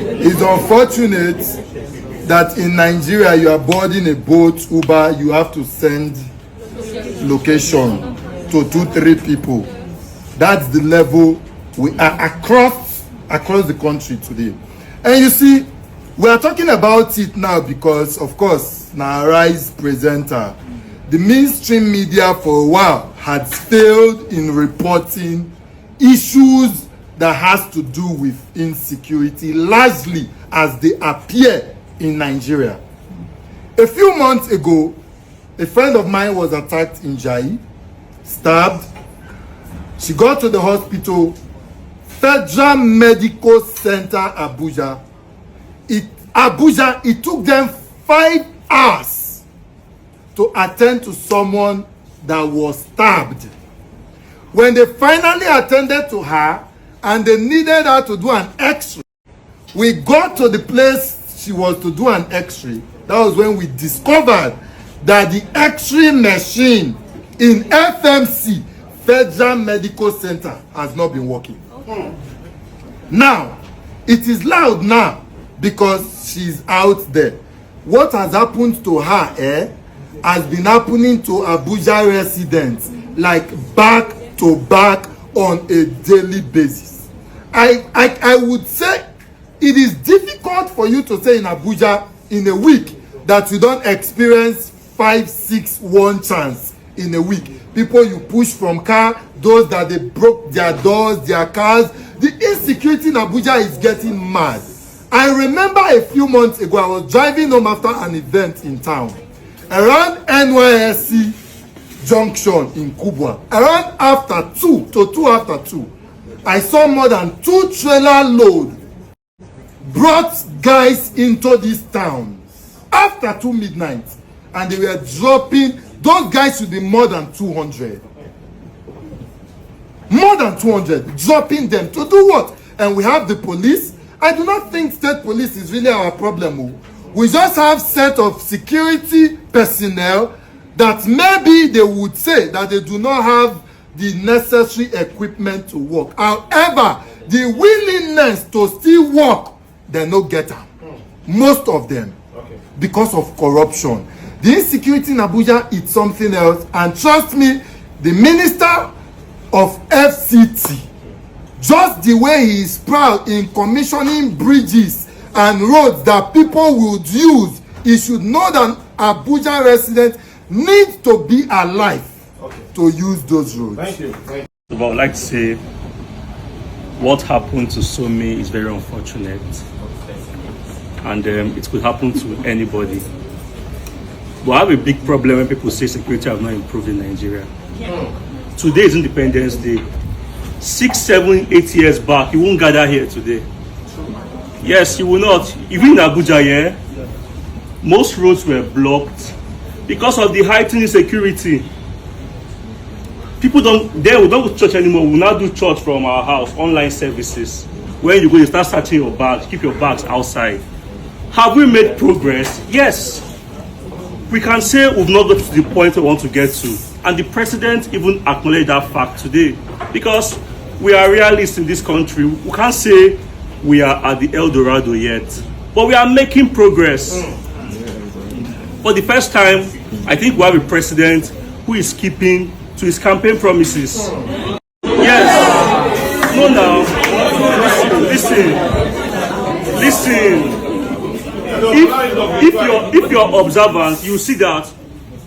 It's unfortunate that in Nigeria you are boarding a boat, Uber, you have to send location to 2-3 people. That's the level we are across the country today. And you see, we are talking about it now because, of course, now Arise presenter, the mainstream media for a while had failed in reporting issues that has to do with insecurity, largely as they appear in Nigeria. A few months ago, a friend of mine was attacked in Jai, stabbed. She got to the hospital, Federal Medical Center, Abuja. It took them 5 hours to attend to someone that was stabbed. When they finally attended to her and they needed her to do an x-ray, we got to the place she was to do an x-ray. That was when we discovered that the x-ray machine in FMC, Federal Medical Center, has not been working. Now, it is loud now because she's out there. What has happened to her has been happening to Abuja residents like back to back on a daily basis. I would say it is difficult for you to say in Abuja in a week that you don't experience 5-6 one chance in a week. People you push from car, those that they broke their doors, their cars. The insecurity in Abuja is getting mad. I remember a few months ago, I was driving home after an event in town. Around NYSC Junction in Kubwa, around after 2 after 2, I saw more than 2 trailer load brought guys into this town after 2 midnight, and they were dropping. Those guys should be more than 200. More than 200, dropping them to do what? And we have the police. I do not think state police is really our problem. We just have set of security personnel that maybe they would say that they do not have the necessary equipment to work. However, the willingness to still work, they no get them. Most of them, because of corruption. The insecurity in Abuja is something else. And trust me, the minister of FCT, just the way he is proud in commissioning bridges and roads that people would use, he should know that Abuja residents need to be alive to use those roads. Thank you. But I would like to say what happened to Sommie is very unfortunate, and it could happen to anybody. But I have a big problem when people say security have not improved in Nigeria. Today is Independence Day. 6, 7, 8 years back, you won't gather here today. Yes, you will not. Even in Abuja, most roads were blocked because of the heightened insecurity. People we don't go to church anymore. We will now do church from our house, online services. When you go, you start searching your bags, keep your bags outside. Have we made progress? Yes. We can say we've not got to the point we want to get to. And the president even acknowledged that fact today. Because we are realists in this country. We can't say we are at the El Dorado yet. But we are making progress. For the first time, I think we have a president who is keeping to his campaign promises. Yes. No, now. Listen. If you're observant, you see that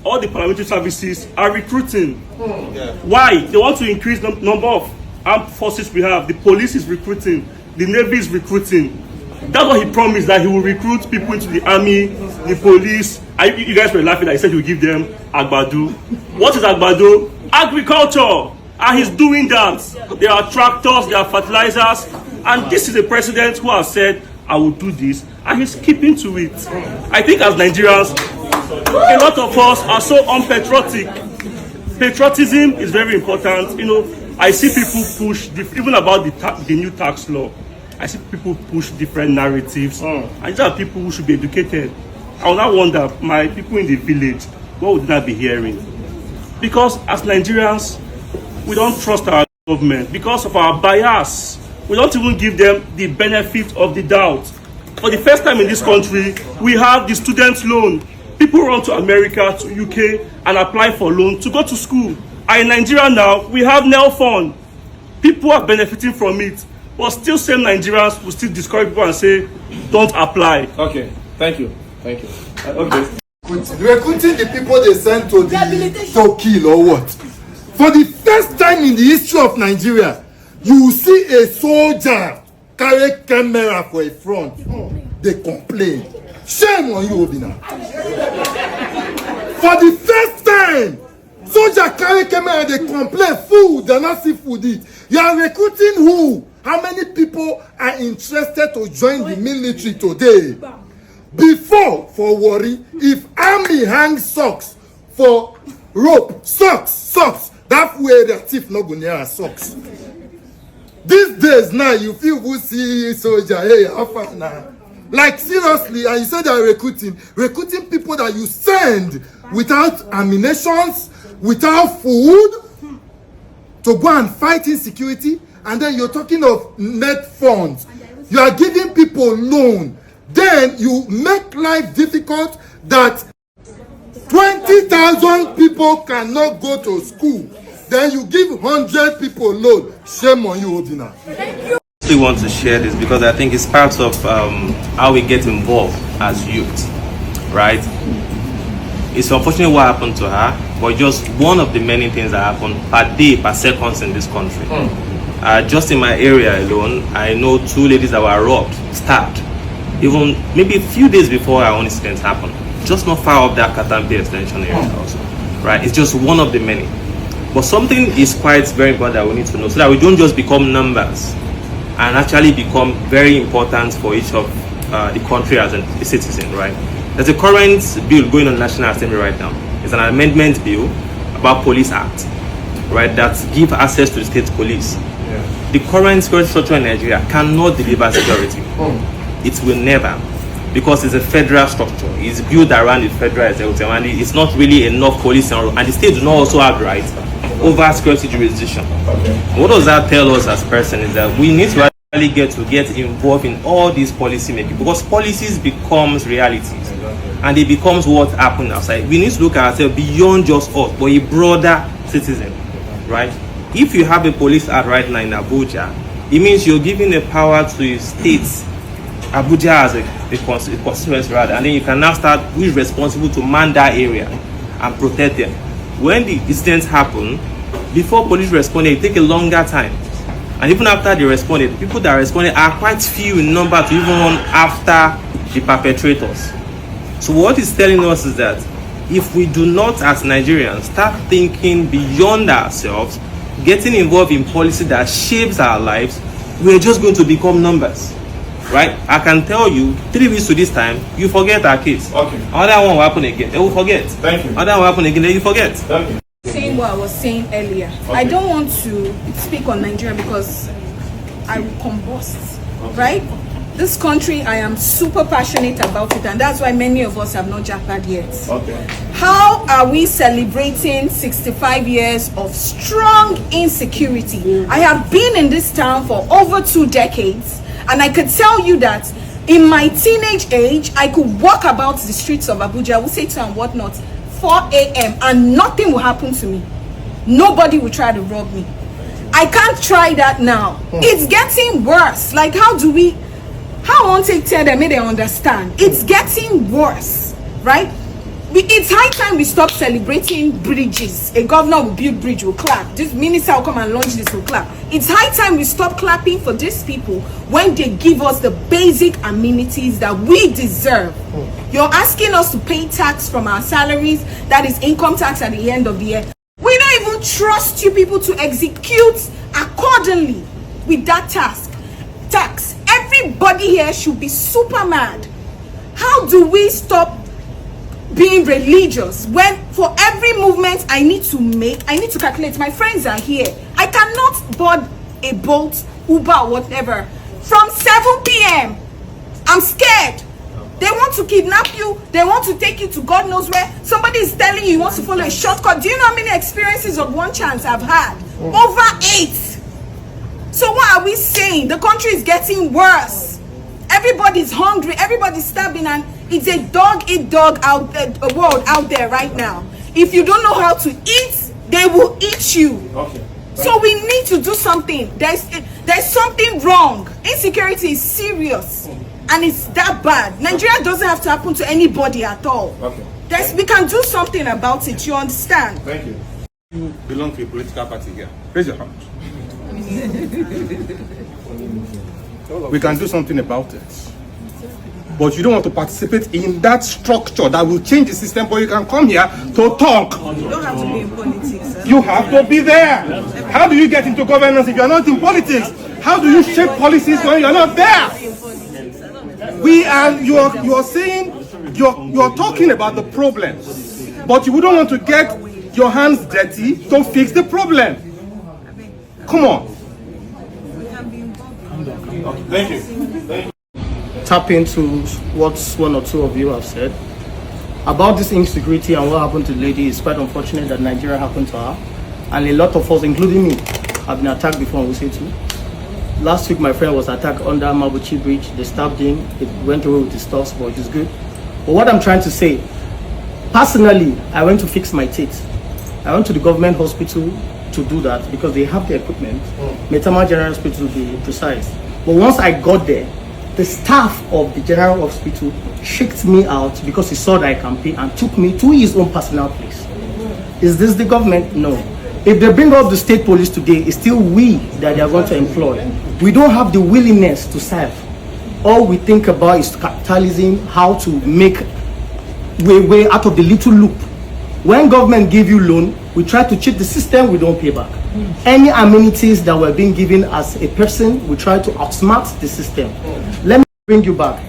all the paramilitary services are recruiting. Why? They want to increase the number of armed forces we have. The police is recruiting. The Navy is recruiting. That's what he promised, that he will recruit people into the army, the police. You guys were laughing that he said he will give them Agbado. What is Agbado? Agriculture. And he's doing that. There are tractors, there are fertilizers. And this is a president who has said, I will do this. And he's keeping to it. I think as Nigerians, a lot of us are so unpatriotic. Patriotism is very important. You know, I see people push, even about the new tax law, I see people push different narratives. And these are people who should be educated. I will not wonder, my people in the village, what would not be hearing? Because as Nigerians, we don't trust our government because of our bias. We don't even give them the benefit of the doubt. For the first time in this country, we have the student loan. People run to America, to UK, and apply for loan to go to school. And in Nigeria now, we have NEL Fund. People are benefiting from it, but still same Nigerians will still discourage people and say, don't apply. Okay, thank you. Thank you. Okay. Recruiting the people they send to kill or what? For the first time in the history of Nigeria, you will see a soldier carry camera for a front. They complain. Shame on you, Obina. For the first time, soldier carry camera and they complain. Food, they not see food eat. You are recruiting who? How many people are interested to join the military today? Before, for worry, if army hang socks for rope, socks, that way the thief not go near socks. These days now, you feel who see soldier, hey, how far now? Like seriously, and you said they are recruiting people that you send without ammunitions, without food, to go and fight insecurity, and then you're talking of net funds. You are giving people loan. Then you make life difficult that 20,000 people cannot go to school. Then you give 100 people loan. Shame on you, Obina. I really want to share this because I think it's part of how we get involved as youth, right? It's unfortunate what happened to her, but just one of the many things that happen per day, per seconds in this country. Just in my area alone, I know 2 ladies that were robbed, stabbed. Even maybe a few days before our own incident happened, just not far off that Katambi extension area also, right? It's just one of the many. But something is quite very important that we need to know, so that we don't just become numbers and actually become very important for each of the country as a citizen, right? There's a current bill going on National Assembly right now. It's an amendment bill about Police Act, right, that give access to the state police. The current security structure in Nigeria cannot deliver security. It will never, because it's a federal structure. It's built around the federal executive, and it's not really enough police, and the state do not also have rights over security jurisdiction. What does that tell us as person is that we need to actually get involved in all these policy making, because policies becomes realities and it becomes what happens outside. We need to look at ourselves beyond just us, but a broader citizen, right? If you have a police act right now in Abuja, it means you're giving the power to states, Abuja as a constituency rather, and then you can now start who is responsible to man that area and protect them. When the incidents happen, before police responded, it take a longer time. And even after they responded, the people that responded are quite few in number to even run after the perpetrators. So what it's telling us is that if we do not, as Nigerians, start thinking beyond ourselves, getting involved in policy that shapes our lives, we're just going to become numbers. Right? I can tell you, 3 weeks to this time, you forget our case. Okay. Another one will happen again. They will forget. Thank you. Another one will happen again. Then you forget. Thank you. Saying what I was saying earlier. Okay. I don't want to speak on Nigeria because I will combust. Right? This country, I am super passionate about it, and that's why many of us have not jackpot yet. Okay. How are we celebrating 65 years of strong insecurity? I have been in this town for over 2 decades. And I could tell you that in my teenage age, I could walk about the streets of Abuja, I would say to and whatnot, 4 a.m. and nothing will happen to me. Nobody will try to rob me. I can't try that now. It's getting worse. Like, how I won't take tell them, may they understand. It's getting worse, right? It's high time we stop celebrating bridges. A governor will build bridge, will clap. This minister will come and launch this, will clap. It's high time we stop clapping for these people when they give us the basic amenities that we deserve. You're asking us to pay tax from our salaries, that is income tax at the end of the year. We don't even trust you people to execute accordingly with that tax. Everybody here should be super mad. How do we stop being religious when for every movement I need to make, I need to calculate? My friends are here. I cannot board a boat, Uber, whatever from 7 p.m. I'm scared. They want to kidnap you. They want to take you to God knows where. Somebody is telling you he wants to follow a shortcut. Do you know how many experiences of one chance I've had? Over 8. So what are we saying? The country is getting worse. Everybody everybody's hungry, everybody's starving, and it's a dog-eat-dog out there, a world out there right now. If you don't know how to eat, they will eat you. Okay. So we need to do something. There's something wrong. Insecurity is serious, and it's that bad. Nigeria doesn't have to happen to anybody at all. Okay. We can do something about it. You understand? Thank you. You belong to a political party here. Raise your hand. We can do something about it. But you don't want to participate in that structure that will change the system, but you can come here to talk. You don't have to be in politics. You have to be there. How do you get into governance if you are not in politics? How do you shape policies when you are not there? You are saying, you are talking about the problems, but you wouldn't want to get your hands dirty to fix the problem. Come on. Thank you. Tap into what one or two of you have said about this insecurity and what happened to the lady. It's quite unfortunate that Nigeria happened to her, and a lot of us, including me, have been attacked before. We say too. Last week my friend was attacked under Mabuchi Bridge. They stabbed him. It went away with his stuff, but it's good. But what I'm trying to say, personally, I went to fix my teeth. I went to the government hospital to do that because they have the equipment. Metama General Hospital to be precise. But once I got there, the staff of the General Hospital kicked me out because he saw that I can pay and took me to his own personal place. Is this the government? No. If they bring up the state police today, it's still we that they are going to employ. We don't have the willingness to serve. All we think about is capitalism, how to make way out of the little loop. When government give you loan, we try to cheat the system, we don't pay back. Any amenities that were being given as a person, we try to outsmart the system. Let me bring you back.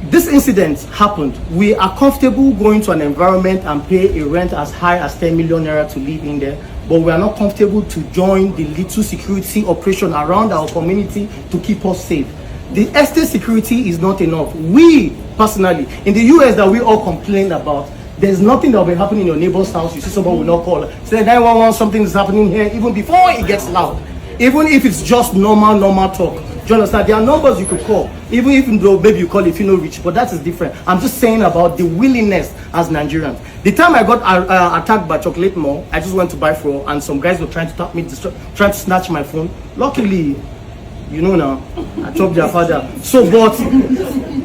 This incident happened. We are comfortable going to an environment and pay a rent as high as 10 million naira to live in there, but we are not comfortable to join the little security operation around our community to keep us safe. The estate security is not enough. We, personally, in the US that we all complain about, there's nothing that will be happening in your neighbor's house. You see someone will not call, say 911, something is happening here, even before it gets loud. Even if it's just normal talk. Do you understand? There are numbers you could call, even though maybe you call if you know rich, but that is different. I'm just saying about the willingness as Nigerians. The time I got attacked by Chocolate Mall, I just went to buy fuel, and some guys were trying to tap me, trying to snatch my phone. Luckily, you know now, I chopped their father. So, but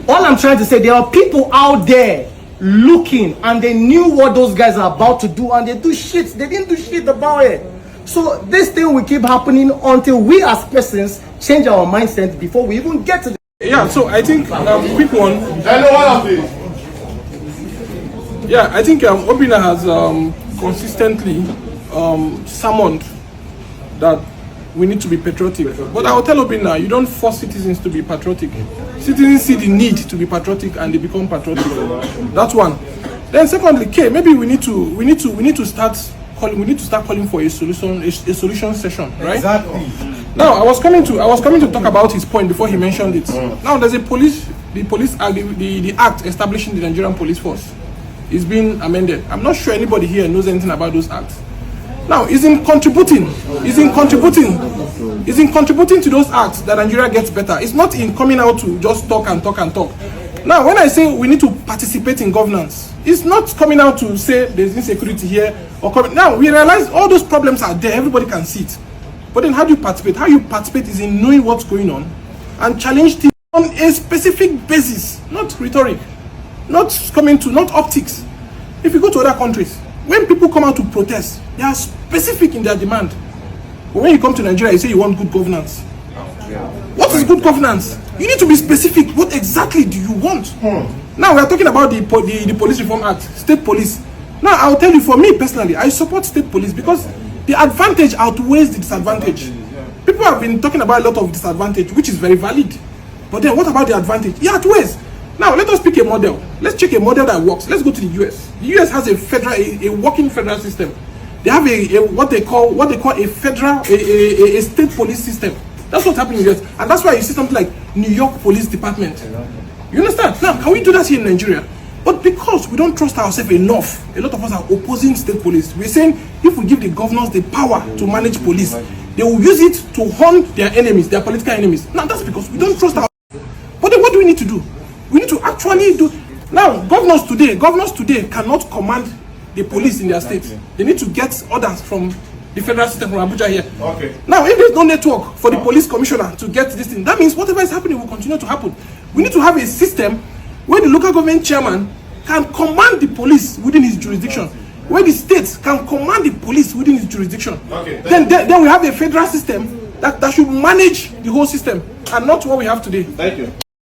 all I'm trying to say, there are people out there looking, and they knew what those guys are about to do, and they do shit. They didn't do shit about it. So this thing will keep happening until we as persons change our mindset before we even get to the... Yeah, so I think quick one. Yeah, I think Obina has consistently summoned that we need to be patriotic. But I will tell Obina, you don't force citizens to be patriotic. Citizens see the need to be patriotic and they become patriotic. That's one. Then secondly, maybe we need to start calling for a solution session, right? Exactly. Now I was coming to talk about his point before he mentioned it. Now there's the act establishing the Nigerian police force is being amended. I'm not sure anybody here knows anything about those acts. Now is in contributing to those acts that Nigeria gets better. It's not in coming out to just talk and talk and talk. Now when I say we need to participate in governance, it's not coming out to say there's insecurity here or coming. Now we realize all those problems are there, everybody can see it. But then how do you participate? How you participate is in knowing what's going on and challenge things on a specific basis, not rhetoric, not optics. If you go to other countries, when people come out to protest, they are specific in their demand. But when you come to Nigeria, you say you want good governance. What is good governance? You need to be specific. What exactly do you want? Now we are talking about the Police Reform Act, state police. Now I'll tell you, for me personally, I support state police because the advantage outweighs the disadvantage. People have been talking about a lot of disadvantage, which is very valid. But then what about the advantage? It outweighs. Now let us pick a model. Let's check a model that works. Let's go to the US. The US has a working federal system. They have what they call a state police system. That's what's happening in the US, and that's why you see something like New York Police Department. You understand? Now, can we do that here in Nigeria? But because we don't trust ourselves enough, a lot of us are opposing state police. We're saying if we give the governors the power to manage police, they will use it to hunt their enemies, their political enemies. Now that's because we don't trust ourselves. need to do? We need to actually do. Now, governors today cannot command the police in their states. They need to get orders from the federal system, from Abuja here. Okay. Now, if there's no network for the police commissioner to get this thing, that means whatever is happening will continue to happen. We need to have a system where the local government chairman can command the police within his jurisdiction, where the states can command the police within his jurisdiction. Okay, then we have a federal system that should manage the whole system, and not what we have today. Thank you.